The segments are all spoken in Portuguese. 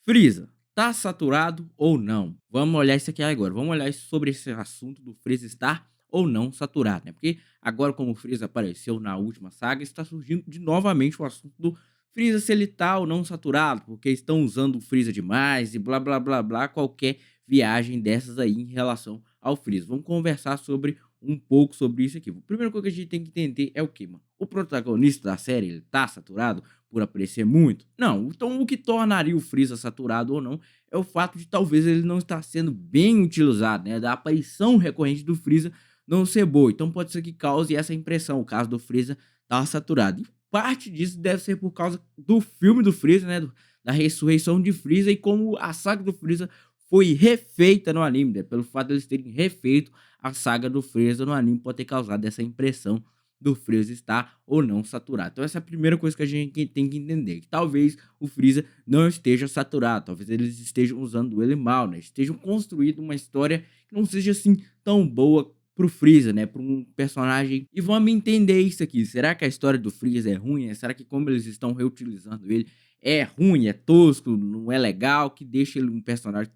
Freeza, tá saturado ou não? Vamos olhar isso aqui agora. Vamos olhar sobre esse assunto do Freeza estar ou não saturado, né? Porque agora, como o Freeza apareceu na última saga, está surgindo de novamente o assunto do Freeza se ele tá ou não saturado, porque estão usando o Freeza demais e blá blá blá blá, qualquer viagem dessas aí em relação ao Freeza. Vamos conversar sobre um pouco sobre isso aqui. A primeira coisa que a gente tem que entender é o que, mano? O protagonista da série, ele tá saturado? Por aparecer muito? Não. Então o que tornaria o Freeza saturado ou não é o fato de talvez ele não estar sendo bem utilizado, né? Da aparição recorrente do Freeza não ser boa. Então pode ser que cause essa impressão, o caso do Freeza estar saturado. E parte disso deve ser por causa do filme do Freeza, né? Da ressurreição de Freeza e como a saga do Freeza foi refeita no anime, né? Pelo fato de eles terem refeito a saga do Freeza no anime, pode ter causado essa impressão do Freeza estar ou não saturado. Então essa é a primeira coisa que a gente tem que entender, que talvez o Freeza não esteja saturado, talvez eles estejam usando ele mal, né? Estejam construindo uma história que não seja assim tão boa pro Freeza, né? Para um personagem. E vamos entender isso aqui. Será que a história do Freeza é ruim? Será que como eles estão reutilizando ele é ruim, é tosco, não é legal, que deixa ele um personagem,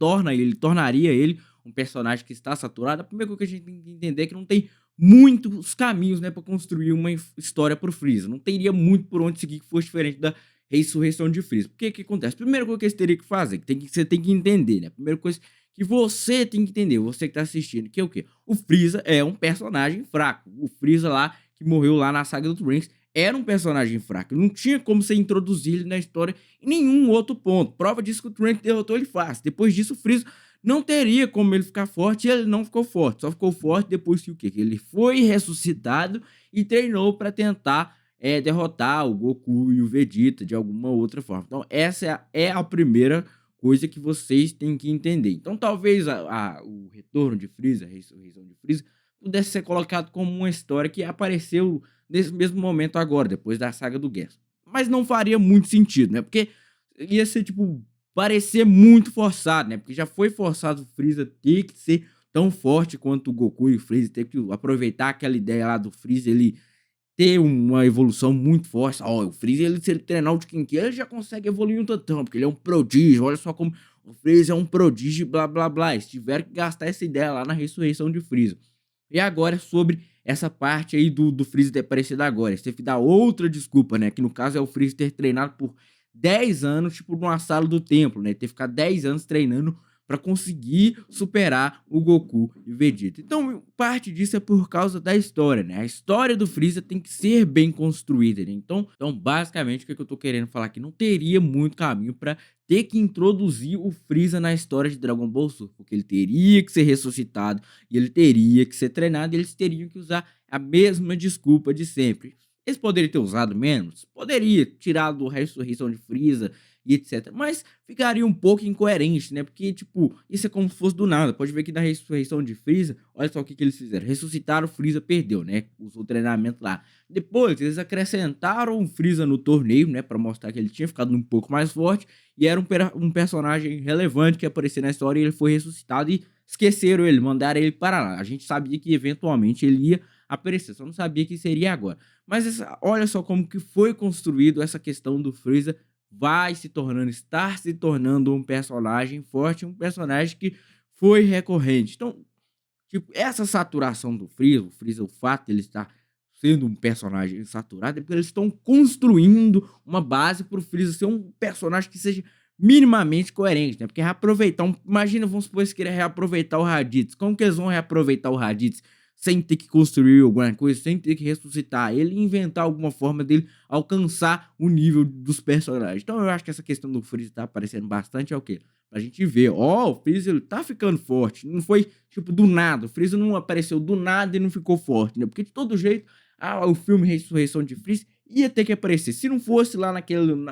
tornaria ele um personagem que está saturado? A primeira coisa que a gente tem que entender é que não tem muitos caminhos, né, para construir uma história pro Freeza. Não teria muito por onde seguir que fosse diferente da ressurreição de Freeza. Por que que acontece? Primeira coisa que eles teriam que fazer, você tem que entender, né? Primeira coisa que você tem que entender, você que tá assistindo, que é o quê? O Freeza é um personagem fraco. O Freeza lá, que morreu lá na saga do Trunks, era um personagem fraco. Não tinha como você introduzir ele na história em nenhum outro ponto. Prova disso que o Trunks derrotou ele fácil. Depois disso, o Freeza não teria como ele ficar forte e ele não ficou forte. Só ficou forte depois que o quê? Que ele foi ressuscitado e treinou para tentar derrotar o Goku e o Vegeta de alguma outra forma. Então essa é a primeira coisa que vocês têm que entender. Então talvez o retorno de Freeza, a ressurreição de Freeza, pudesse ser colocado como uma história que apareceu nesse mesmo momento agora, depois da saga do Gesso. Mas não faria muito sentido, né? Porque ia ser, tipo, parecer muito forçado, né? Porque já foi forçado o Freeza ter que ser tão forte quanto o Goku e o Freeza, ter que aproveitar aquela ideia lá do Freeza, ele ter uma evolução muito forte. Ó, o Freeza, ele, se ele treinar o Shinken, ele já consegue evoluir um tantão, porque ele é um prodígio. Olha só como o Freeza é um prodígio, blá blá blá. Eles tiveram que gastar essa ideia lá na ressurreição de Freeza. E agora sobre essa parte aí do Freeza ter aparecido agora. Eles teve que dar outra desculpa, né? Que no caso é o Freeza ter treinado por 10 anos, tipo, numa sala do templo, né? Ter ficado 10 anos treinando para conseguir superar o Goku e o Vegeta. Então, parte disso é por causa da história, né? A história do Freeza tem que ser bem construída, né? Então basicamente, o que eu tô querendo falar aqui, não teria muito caminho para ter que introduzir o Freeza na história de Dragon Ball Super, porque ele teria que ser ressuscitado e ele teria que ser treinado e eles teriam que usar a mesma desculpa de sempre. Eles poderiam ter usado menos? Poderia, tirado a ressurreição de Freeza e etc. Mas ficaria um pouco incoerente, né? Porque, tipo, isso é como se fosse do nada. Pode ver que na ressurreição de Freeza, olha só o que eles fizeram. Ressuscitaram o Freeza, perdeu, né? Usou o treinamento lá. Depois, eles acrescentaram o Freeza no torneio, né? Pra mostrar que ele tinha ficado um pouco mais forte. E era um personagem relevante que aparecia na história e ele foi ressuscitado e esqueceram ele, mandaram ele para lá. A gente sabia que eventualmente ele ia aparecer, só não sabia que seria agora. Mas olha só como que foi construído essa questão do Freeza estar se tornando um personagem forte, um personagem que foi recorrente. Então, tipo, essa saturação do Freeza, o fato de ele estar sendo um personagem saturado, é porque eles estão construindo uma base para o Freeza ser um personagem que seja minimamente coerente, né? Porque reaproveitar imagina, vamos supor que eles queiram reaproveitar o Raditz. Como que eles vão reaproveitar o Raditz sem ter que construir alguma coisa, sem ter que ressuscitar ele e inventar alguma forma dele alcançar o nível dos personagens? Então eu acho que essa questão do Freeza tá aparecendo bastante é o quê? Pra gente ver, ó, o Freeza ele tá ficando forte. Não foi, tipo, do nada. O Freeza não apareceu do nada e não ficou forte, né? Porque de todo jeito, o filme Ressurreição de Freeza ia ter que aparecer. Se não fosse lá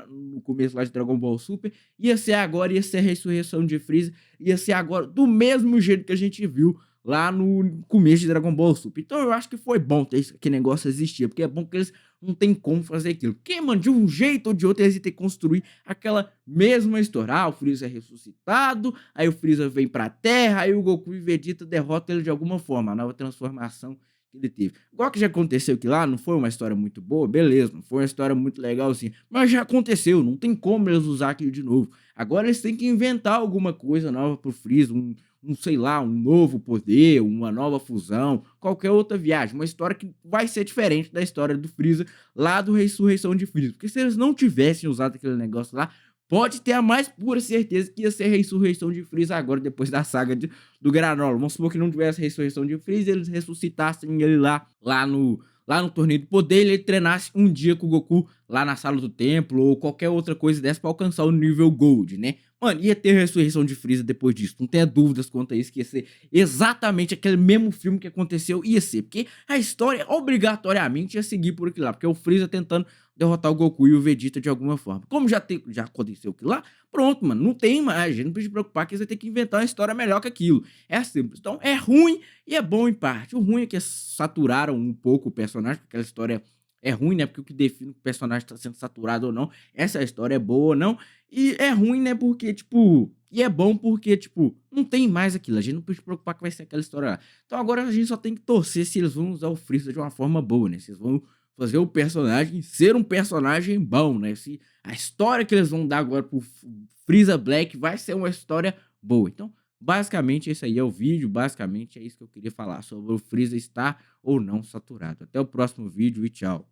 no começo lá de Dragon Ball Super, ia ser agora, ia ser a Ressurreição de Freeza, ia ser agora do mesmo jeito que a gente viu lá no começo de Dragon Ball Super. Então eu acho que foi bom ter esse negócio existir, porque é bom que eles não tem como fazer aquilo. Porque, mano, de um jeito ou de outro eles iam ter que construir aquela mesma história. Ah, o Freeza é ressuscitado, aí o Freeza vem pra Terra, aí o Goku e Vegeta derrotam ele de alguma forma, a nova transformação que ele teve. Igual que já aconteceu que lá não foi uma história muito boa, beleza, não foi uma história muito legal assim, mas já aconteceu, não tem como eles usar aquilo de novo. Agora eles têm que inventar alguma coisa nova pro Freeza, sei lá, um novo poder, uma nova fusão, qualquer outra viagem, uma história que vai ser diferente da história do Freeza lá do Ressurreição de Freeza. Porque se eles não tivessem usado aquele negócio lá, pode ter a mais pura certeza que ia ser a ressurreição de Freeza agora, depois da saga do Granola. Vamos supor que não tivesse a ressurreição de Freeza, eles ressuscitassem ele lá no torneio do poder, ele treinasse um dia com o Goku lá na sala do templo, ou qualquer outra coisa dessa pra alcançar o nível Gold, né? Mano, ia ter a ressurreição de Freeza depois disso, não tenha dúvidas quanto a isso, que ia ser exatamente aquele mesmo filme que aconteceu, ia ser, porque a história obrigatoriamente ia seguir por aquilo lá, porque o Freeza tentando derrotar o Goku e o Vegeta de alguma forma. Como já aconteceu aquilo lá, pronto, mano, não tem mais, a gente não precisa se preocupar que eles vão ter que inventar uma história melhor que aquilo. É simples. Então, é ruim e é bom em parte. O ruim é que saturaram um pouco o personagem, porque aquela história é ruim, né? Porque o que define o personagem tá sendo saturado ou não, essa história é boa ou não. E é ruim, né? Porque, tipo. E é bom porque, tipo, não tem mais aquilo. A gente não precisa se preocupar que vai ser aquela história lá. Então agora a gente só tem que torcer se eles vão usar o Freeza de uma forma boa, né? Se eles vão fazer o personagem ser um personagem bom, né? Se a história que eles vão dar agora pro Freeza Black vai ser uma história boa. Então, basicamente, esse aí é o vídeo. Basicamente, é isso que eu queria falar sobre o Freeza estar ou não saturado. Até o próximo vídeo e tchau.